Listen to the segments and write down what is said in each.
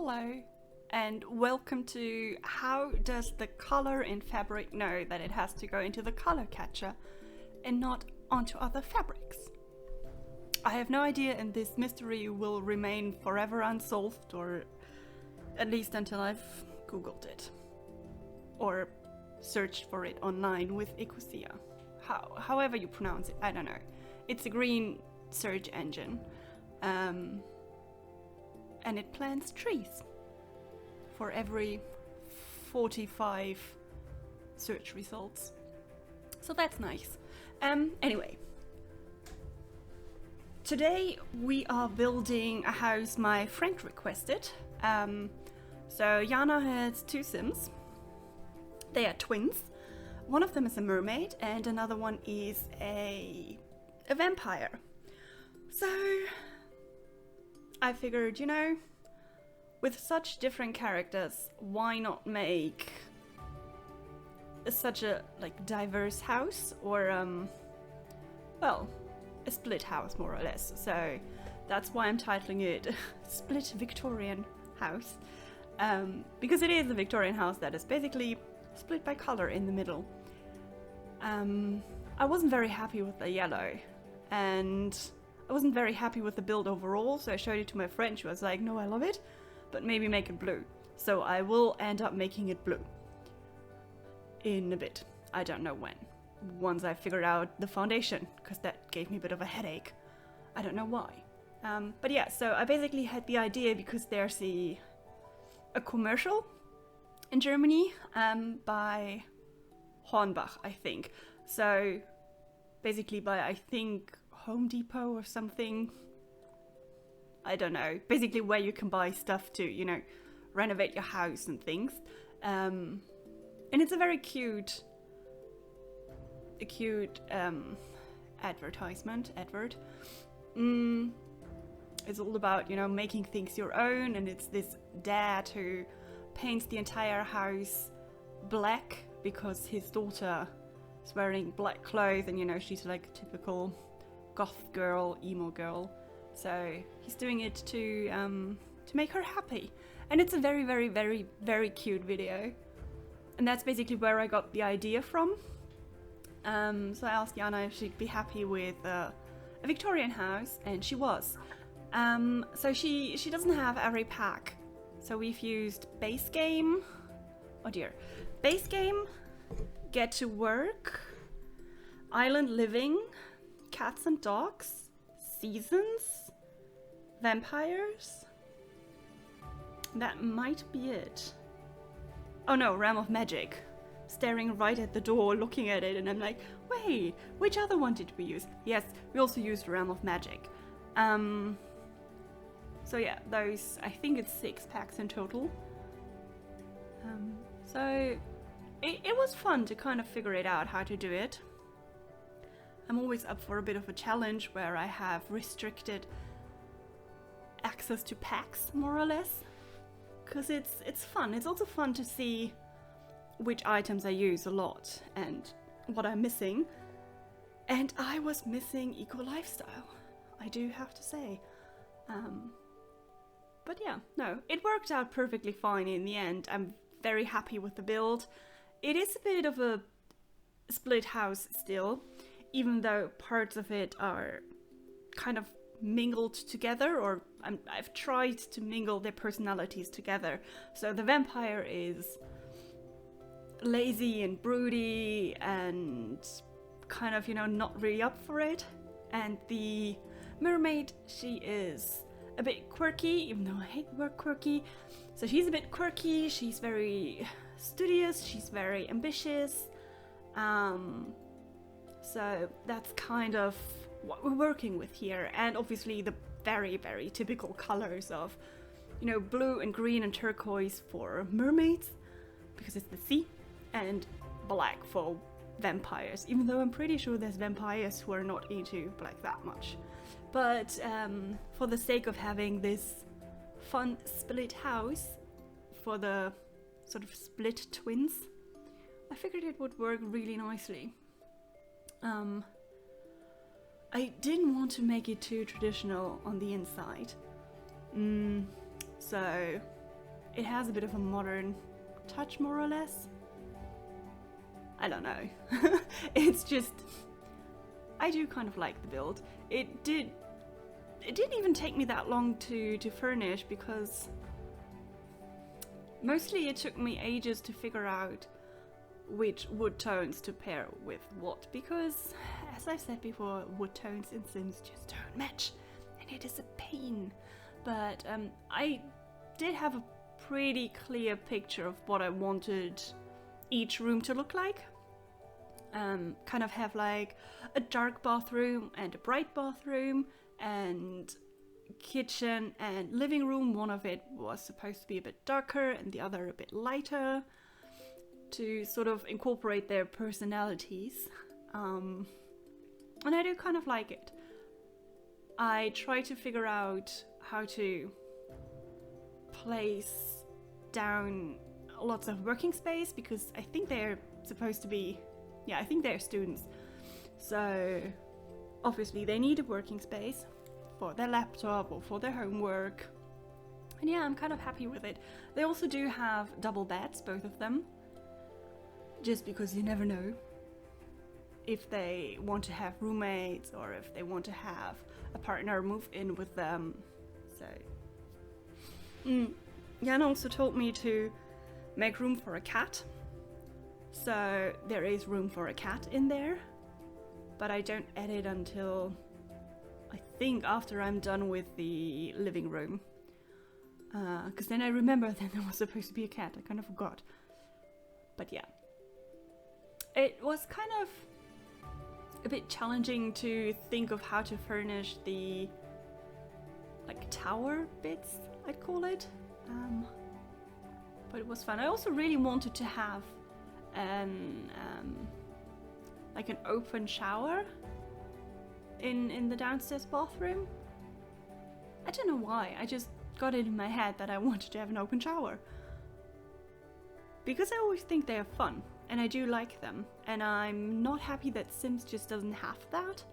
Hello, and welcome to How Does the Color in Fabric Know that it has to go into the color catcher and not onto other fabrics? I have no idea, and this mystery will remain forever unsolved, or at least until I've googled it or searched for it online with Ecosia. However you pronounce it, I don't know. It's a green search engine, and it plants trees for every 45 search results. So that's nice. Anyway, today we are building a house my friend requested. So Jana has two Sims. They are twins. One of them is a mermaid and another one is a vampire. So I figured, with such different characters, why not make such a diverse house, or a split house more or less. So that's why I'm titling it Split Victorian House, because it is a Victorian house that is basically split by color in the middle. I wasn't very happy with the yellow, and I wasn't very happy with the build overall, so I showed it to my friend. She was like, no, I love it, but maybe make it blue. So I will end up making it blue in a bit. I don't know when. Once I figured out the foundation, because that gave me a bit of a headache. I don't know why. But yeah, so I basically had the idea because there's a commercial in Germany by Hornbach, I think. So basically by, I think, Home Depot or something. I don't know. Basically where you can buy stuff to, renovate your house and things. And it's a very cute advertisement. It's all about, making things your own, and it's this dad who paints the entire house black because his daughter is wearing black clothes, and she's like a typical goth girl, emo girl. So he's doing it to make her happy, and it's a very, very, very, very cute video. And that's basically where I got the idea from. So I asked Jana if she'd be happy with a Victorian house, and she was. So she doesn't have every pack. So we've used base game, base game, get to work, island living, cats and dogs, seasons, vampires. That might be it. Oh no, realm of magic. Staring right at the door, looking at it, and I'm like, wait, which other one did we use? Yes, we also used realm of magic. So yeah, those, I think it's 6 packs in total. So it was fun to kind of figure it out how to do it. I'm always up for a bit of a challenge where I have restricted access to packs, more or less, because it's fun. It's also fun to see which items I use a lot and what I'm missing. And I was missing eco lifestyle, I do have to say. But yeah, no, it worked out perfectly fine in the end. I'm very happy with the build. It is a bit of a split house still, even though parts of it are kind of mingled together, or I've tried to mingle their personalities together. So the vampire is lazy and broody and kind of, not really up for it. And the mermaid, she is a bit quirky, even though I hate the word quirky. So she's a bit quirky, she's very studious, she's very ambitious. So that's kind of what we're working with here. And obviously the very, very typical colors of, blue and green and turquoise for mermaids, because it's the sea, and black for vampires, even though I'm pretty sure there's vampires who are not into black that much. But for the sake of having this fun split house for the sort of split twins, I figured it would work really nicely. I didn't want to make it too traditional on the inside. So it has a bit of a modern touch, more or less. I don't know. It's just, I do kind of like the build. It didn't even take me that long to furnish, because mostly it took me ages to figure out which wood tones to pair with what, because as I've said before, wood tones in Sims just don't match, and it is a pain. But I did have a pretty clear picture of what I wanted each room to look like. Kind of have like a dark bathroom and a bright bathroom, and kitchen and living room. One of it was supposed to be a bit darker and the other a bit lighter, to sort of incorporate their personalities. And I do kind of like it. I try to figure out how to place down lots of working space, because I think they're supposed to be, I think they're students. So obviously they need a working space for their laptop or for their homework. And yeah, I'm kind of happy with it. They also do have double beds, both of them, just because you never know if they want to have roommates or if they want to have a partner move in with them. So Jan also told me to make room for a cat. So there is room for a cat in there, but I don't add it until I think after I'm done with the living room. Because then I remember that there was supposed to be a cat. I kind of forgot. But yeah. It was kind of a bit challenging to think of how to furnish the like tower bits, I'd call it. But it was fun. I also really wanted to have like an open shower in the downstairs bathroom. I don't know why, I just got it in my head that I wanted to have an open shower, because I always think they are fun and I do like them, and I'm not happy that Sims just doesn't have that.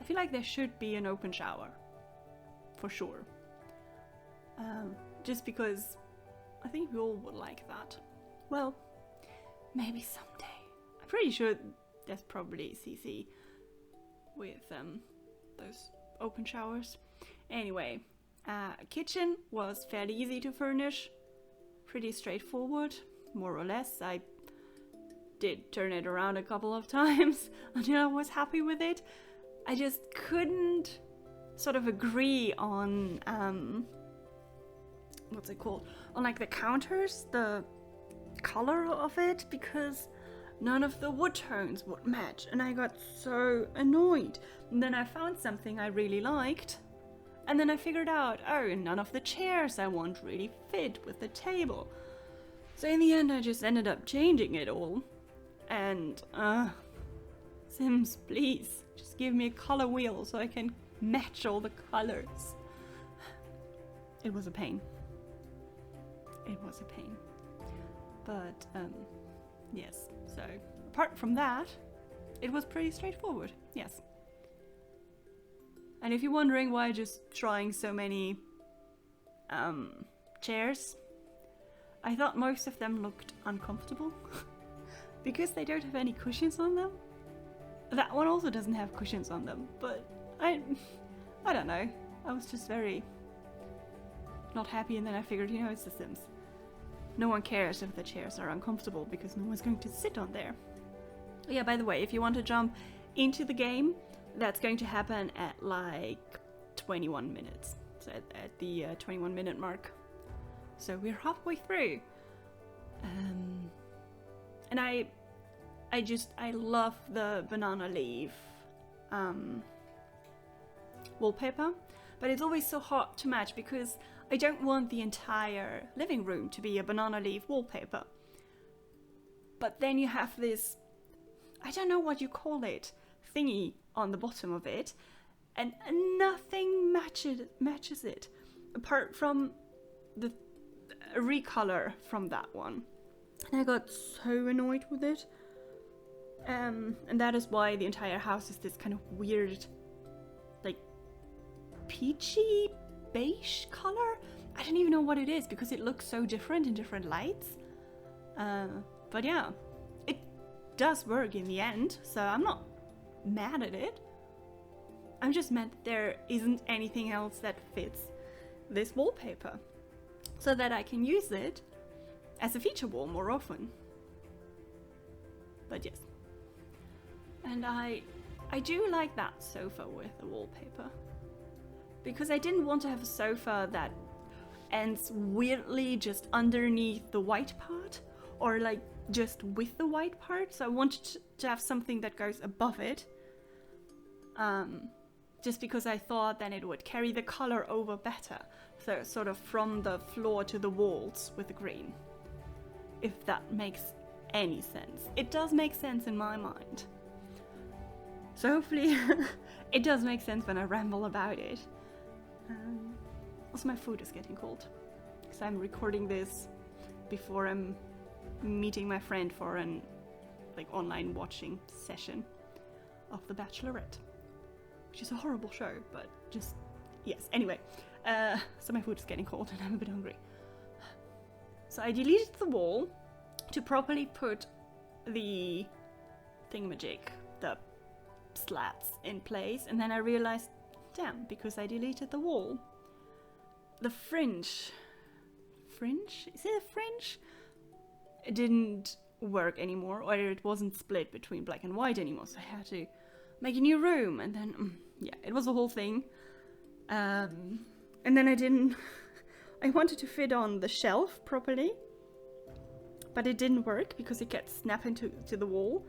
I feel like there should be an open shower for sure, just because I think we all would like that. Well, maybe someday. I'm pretty sure there's probably CC with those open showers. Anyway, kitchen was fairly easy to furnish, pretty straightforward, more or less. I did turn it around a couple of times until I was happy with it. I just couldn't sort of agree on what's it called? On like the counters, the color of it, because none of the wood tones would match, and I got so annoyed. And then I found something I really liked, and then I figured out, oh, none of the chairs I want really fit with the table. So in the end I just ended up changing it all. And Sims, please just give me a color wheel so I can match all the colors. It was a pain. It was a pain. But yes, so apart from that, it was pretty straightforward, yes. And if you're wondering why I'm just trying so many chairs, I thought most of them looked uncomfortable because they don't have any cushions on them. That one also doesn't have cushions on them, but I don't know. I was just very not happy, and then I figured, you know, it's The Sims. No one cares if the chairs are uncomfortable because no one's going to sit on there. Oh yeah, by the way, if you want to jump into the game, that's going to happen at like 21 minutes. So at the 21-minute mark. So we're halfway through. And I love the banana leaf wallpaper, but it's always so hard to match because I don't want the entire living room to be a banana leaf wallpaper. But then you have this, I don't know what you call it, thingy on the bottom of it, and nothing matches it, apart from the recolor from that one. And I got so annoyed with it. And that is why the entire house is this kind of weird, like, peachy beige color. I don't even know what it is because it looks so different in different lights. But yeah, it does work in the end, so I'm not mad at it. I'm just mad that there isn't anything else that fits this wallpaper so that I can use it as a feature wall more often. But yes. And I do like that sofa with the wallpaper. Because I didn't want to have a sofa that ends weirdly just underneath the white part, or like just with the white part. So I wanted to have something that goes above it. Just because I thought then it would carry the color over better. So sort of from the floor to the walls with the green. If that makes any sense. It does make sense in my mind. So hopefully it does make sense when I ramble about it. Also my food is getting cold. Because I'm recording this before I'm meeting my friend for an online watching session of The Bachelorette. Which is a horrible show, but just, yes. Anyway, so my food is getting cold and I'm a bit hungry. So I deleted the wall to properly put the thingamajig, the slats in place, and then I realized, damn, because I deleted the wall, the fringe, is it a fringe? It didn't work anymore, or it wasn't split between black and white anymore, so I had to make a new room, and then, yeah, it was a whole thing. And then I wanted to fit on the shelf properly, but it didn't work because it kept snapping to the wall,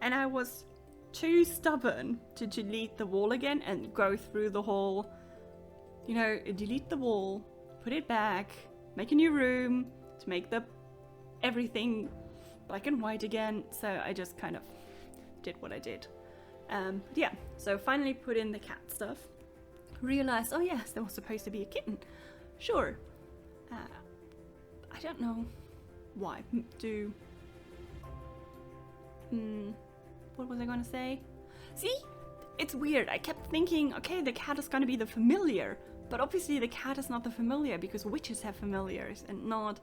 and I was too stubborn to delete the wall again and go through the whole, delete the wall, put it back, make a new room, to make everything black and white again, so I just kind of did what I did. Yeah, so finally put in the cat stuff. Realized, oh yes, there was supposed to be a kitten. Sure. I don't know why. What was I gonna say? See? It's weird. I kept thinking, okay, the cat is gonna be the familiar. But obviously the cat is not the familiar because witches have familiars and not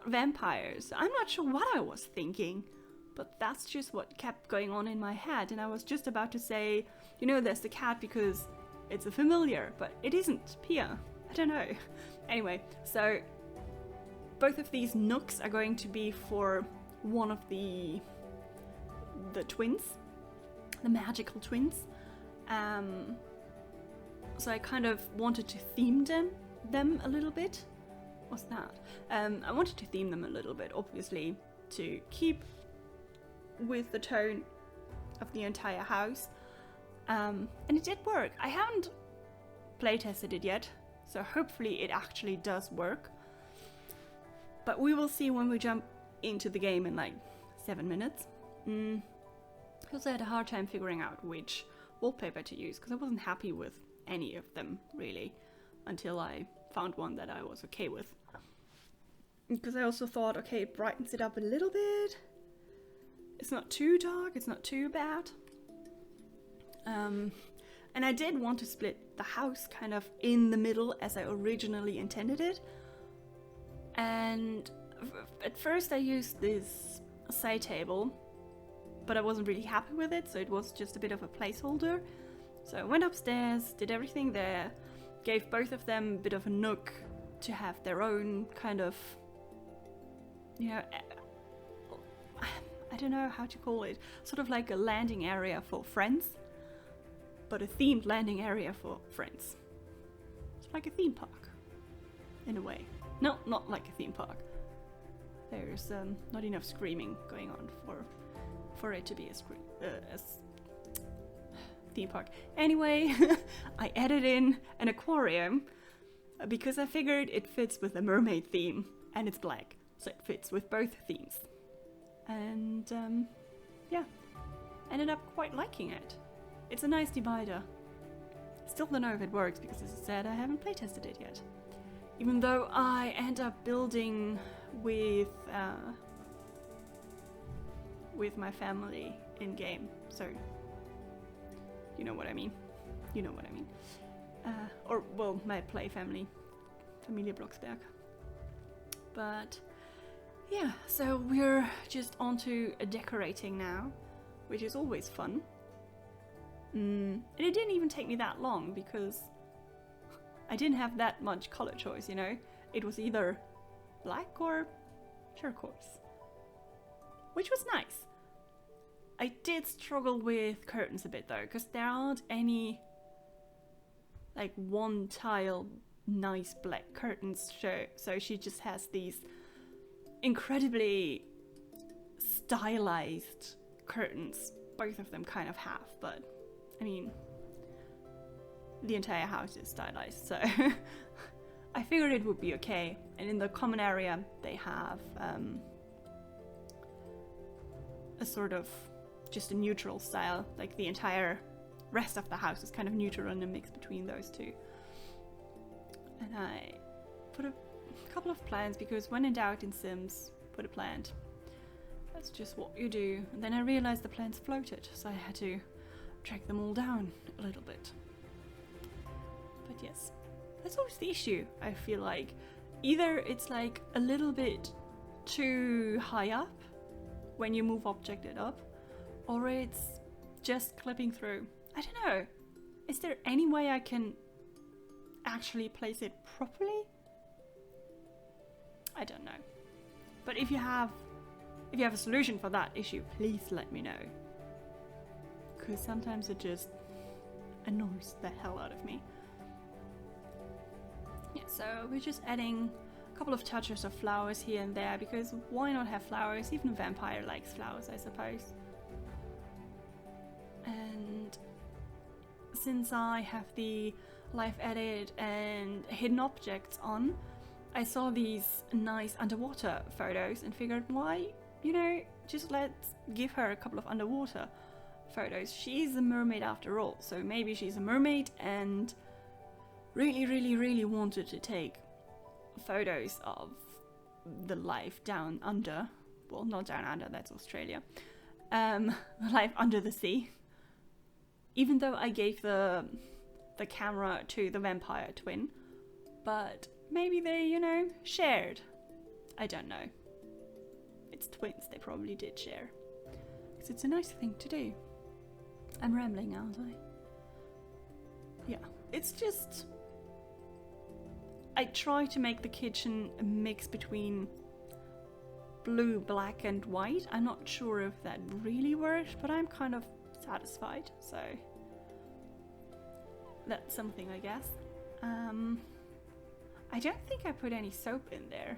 vampires. I'm not sure what I was thinking. But that's just what kept going on in my head, and I was just about to say, there's the cat because it's a familiar, but it isn't. Pia. I don't know. Anyway, so both of these nooks are going to be for one of the twins, the magical twins. So I kind of wanted to theme them a little bit. What's that? I wanted to theme them a little bit, obviously, to keep with the tone of the entire house, and it did work. I haven't playtested it yet, so hopefully it actually does work, but we will see when we jump into the game in like 7 minutes. Because I had a hard time figuring out which wallpaper to use, because I wasn't happy with any of them really until I found one that I was okay with, because I also thought, okay, it brightens it up a little bit. It's not too dark, it's not too bad. And I did want to split the house kind of in the middle as I originally intended it. And at first I used this side table, but I wasn't really happy with it, so it was just a bit of a placeholder. So I went upstairs, did everything there, gave both of them a bit of a nook to have their own kind of, I don't know how to call it, sort of like a landing area for friends, but a themed landing area for friends. It's like a theme park, in a way. No, not like a theme park. There's not enough screaming going on for it to be a theme park. Anyway, I added in an aquarium because I figured it fits with the mermaid theme, and it's black, so it fits with both themes. And yeah, ended up quite liking it. It's a nice divider. Still don't know if it works because, as I said, I haven't playtested it yet. Even though I end up building with my family in game, so you know what I mean. You know what I mean. Or well, my play family. Familie Blocksberg. But yeah, so we're just onto decorating now, which is always fun. And it didn't even take me that long because I didn't have that much color choice, you know? It was either black or turquoise, which was nice. I did struggle with curtains a bit though, because there aren't any like one tile nice black curtains, so she just has these incredibly stylized curtains. Both of them kind of have, but I mean, the entire house is stylized, so I figured it would be okay. And in the common area they have a sort of just a neutral style, like the entire rest of the house is kind of neutral and a mix between those two. And I put a couple of plants because when in doubt in Sims, put a plant. That's just what you do. And then I realized the plants floated, so I had to track them all down a little bit. But yes, that's always the issue, I feel like. Either it's like a little bit too high up when you move objected up, or it's just clipping through. I don't know. Is there any way I can actually place it properly? I don't know. But if you have a solution for that issue, please let me know. Because sometimes it just annoys the hell out of me. Yeah, so we're just adding a couple of touches of flowers here and there, because why not have flowers? Even a vampire likes flowers, I suppose. And since I have the live edit and hidden objects on, I saw these nice underwater photos and figured, why, you know, just let's give her a couple of underwater photos. She's a mermaid after all, so maybe she's a mermaid and really wanted to take photos of the life down under. Well, not down under, that's Australia. The life under the sea. Even though I gave the camera to the vampire twin, but maybe they, you know, shared. I don't know. It's twins, they probably did share. Because it's a nice thing to do. I'm rambling, aren't I? Yeah, it's just... I try to make the kitchen a mix between blue, black and white. I'm not sure if that really worked, but I'm kind of satisfied, so that's something, I guess. I don't think I put any soap in there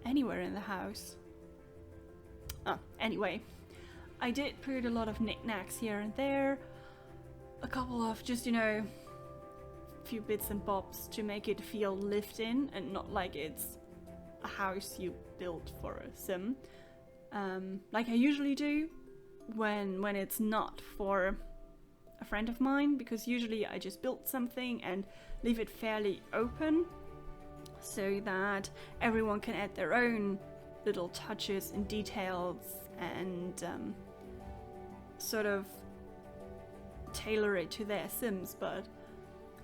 anywhere in the house. Anyway, I did put a lot of knickknacks here and there, a couple of just, you know, few bits and bobs to make it feel lived in and not like it's a house you built for a sim, like I usually do when it's not for a friend of mine, because usually I just build something and leave it fairly open so that everyone can add their own little touches and details and sort of tailor it to their sims. But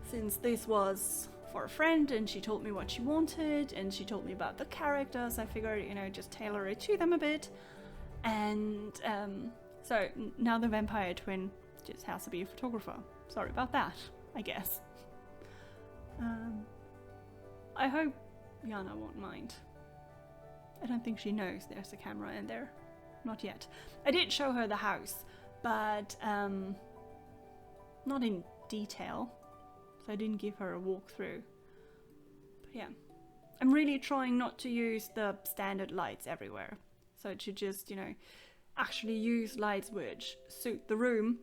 since this was for a friend and she told me what she wanted and she told me about the characters, I figured, you know, just tailor it to them a bit. And so now the vampire twin just has to be a photographer. Sorry about that, I guess. I hope Jana won't mind. I don't think she knows there's a camera in there. Not yet. I did show her the house, but not in detail. So I didn't give her a walkthrough. But yeah, I'm really trying not to use the standard lights everywhere. So to just, you know, actually use lights which suit the room.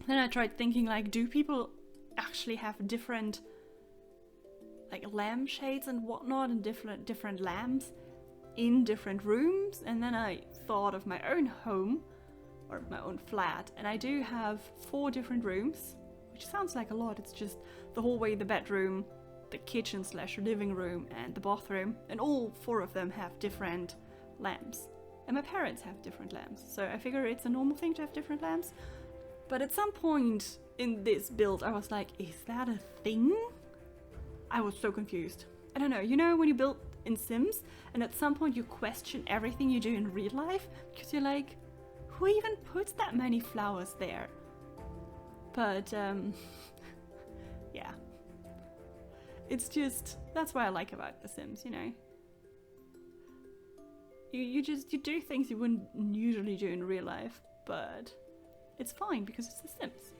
Then I tried thinking, like, do people actually have different like lamp shades and whatnot and different lamps in different rooms? And then I thought of my own home or my own flat, and I do have 4 different rooms, which sounds like a lot. It's just the hallway, the bedroom, the kitchen / living room and the bathroom, and all 4 of them have different lamps. And my parents have different lamps, so I figure it's a normal thing to have different lamps. But at some point in this build I was like, is that a thing? I was so confused. I don't know, you know when you build in Sims and at some point you question everything you do in real life because you're like, who even puts that many flowers there? But yeah, it's just, that's what I like about The Sims, you know. You do things you wouldn't usually do in real life, but it's fine because it's The Sims.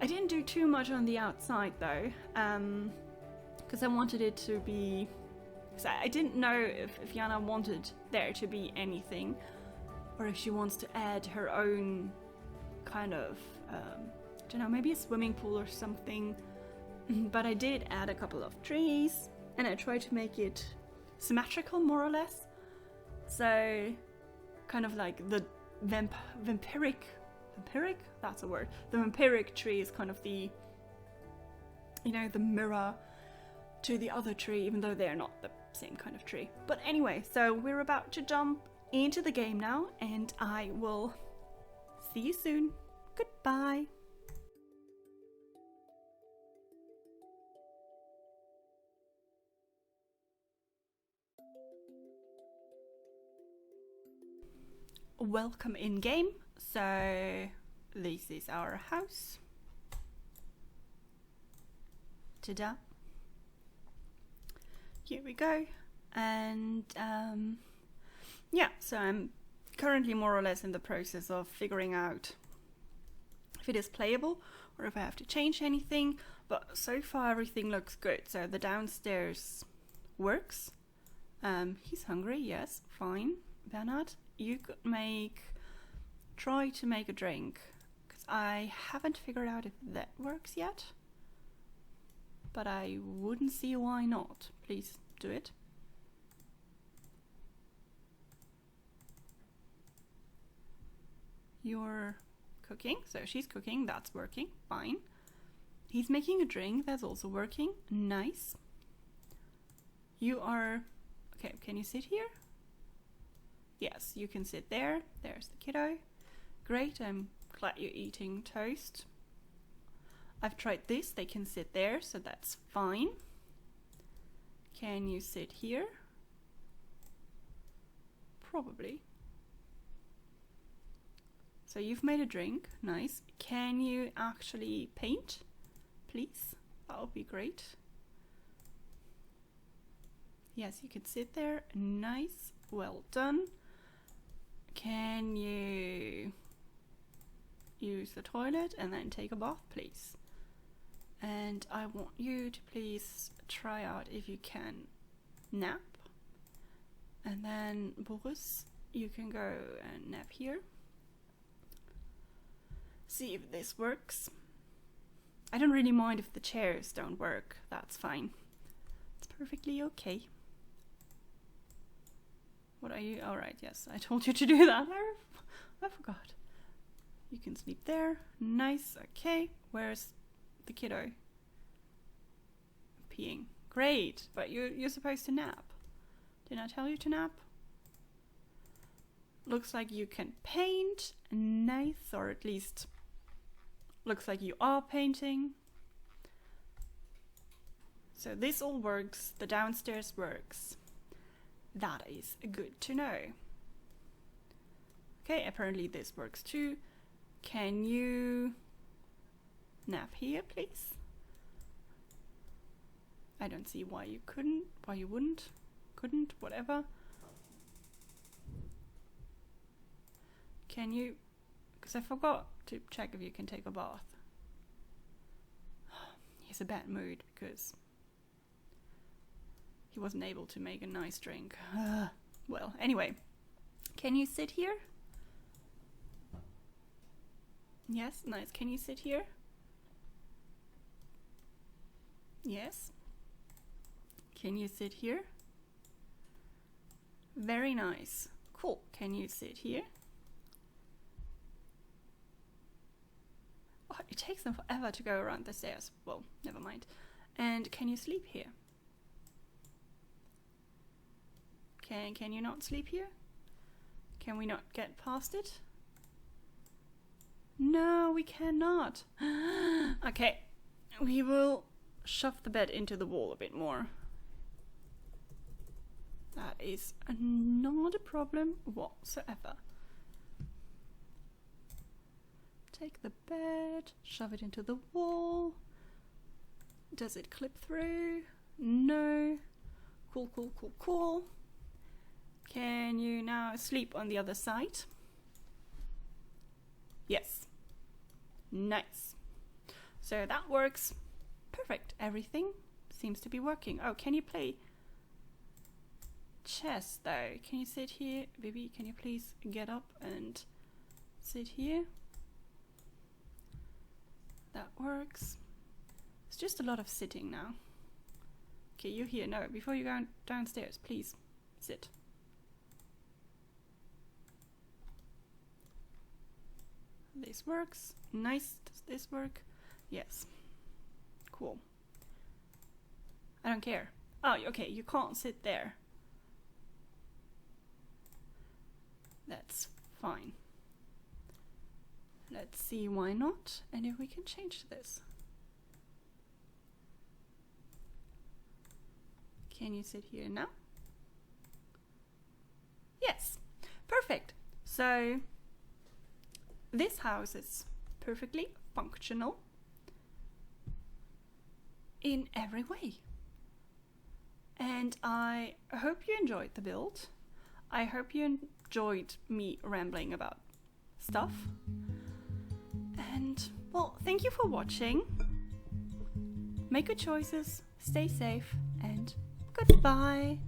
I didn't do too much on the outside though, because I wanted it to be, because I didn't know if Jana wanted there to be anything, or if she wants to add her own kind of, I don't know, maybe a swimming pool or something. But I did add a couple of trees, and I tried to make it symmetrical, more or less. So, kind of like the vampiric, that's a word. The vampiric tree is kind of the, you know, the mirror to the other tree, even though they're not the same kind of tree. But anyway, so we're about to jump into the game now, and I will see you soon. Goodbye. Welcome in game. So this is our house. Ta-da. Here we go. And yeah, so I'm currently more or less in the process of figuring out if it is playable or if I have to change anything, but so far everything looks good. So the downstairs works. He's hungry, yes, fine. Bernard, you could try to make a drink, because I haven't figured out if that works yet, but I wouldn't see why not. Please do it. You're cooking, so she's cooking, that's working, fine. He's making a drink, that's also working, nice. You are, okay, can you sit here? Yes, you can sit there. There's the kiddo. Great, I'm glad you're eating toast. I've tried this, they can sit there, so that's fine. Can you sit here? Probably. So you've made a drink, nice. Can you actually paint, please? That would be great. Yes, you can sit there, nice, well done. Can you use the toilet and then take a bath, please? And I want you to please try out if you can nap. And then Boris, you can go and nap here. See if this works. I don't really mind if the chairs don't work, that's fine. It's perfectly okay. What are you? Alright, yes, I told you to do that. I forgot. You can sleep there. Nice, okay. Where's the kiddo? Peeing. Great, but you're supposed to nap. Didn't I tell you to nap? Looks like you can paint. Nice, or at least looks like you are painting. So this all works. The downstairs works. That is good to know. Okay, apparently this works too. Can you nap here, please? I don't see why you couldn't, why you wouldn't, couldn't, whatever. Can you, because I forgot to check if you can take a bath. He's a bad mood because he wasn't able to make a nice drink. Well, anyway, can you sit here? Yes, nice. Can you sit here? Yes. Can you sit here? Very nice. Cool. Can you sit here? Oh, it takes them forever to go around the stairs. Well, never mind. And can you sleep here? Can you not sleep here? Can we not get past it? No, we cannot. Okay, we will shove the bed into the wall a bit more. That is not a problem whatsoever. Take the bed, shove it into the wall. Does it clip through? No. Cool, cool, cool, cool. Can you now sleep on the other side? Yes. Nice. So that works. Perfect. Everything seems to be working. Oh, can you play chess though? Can you sit here? Baby, can you please get up and sit here? That works. It's just a lot of sitting now. Okay, you here. No, before you go downstairs, please sit. This works. Nice. Does this work? Yes. Cool. I don't care. Oh, okay, you can't sit there. That's fine. Let's see why not, and if we can change this. Can you sit here now? Yes. Perfect. So this house is perfectly functional in every way. And I hope you enjoyed the build. I hope you enjoyed me rambling about stuff. And, well, thank you for watching. Make good choices, stay safe, and goodbye.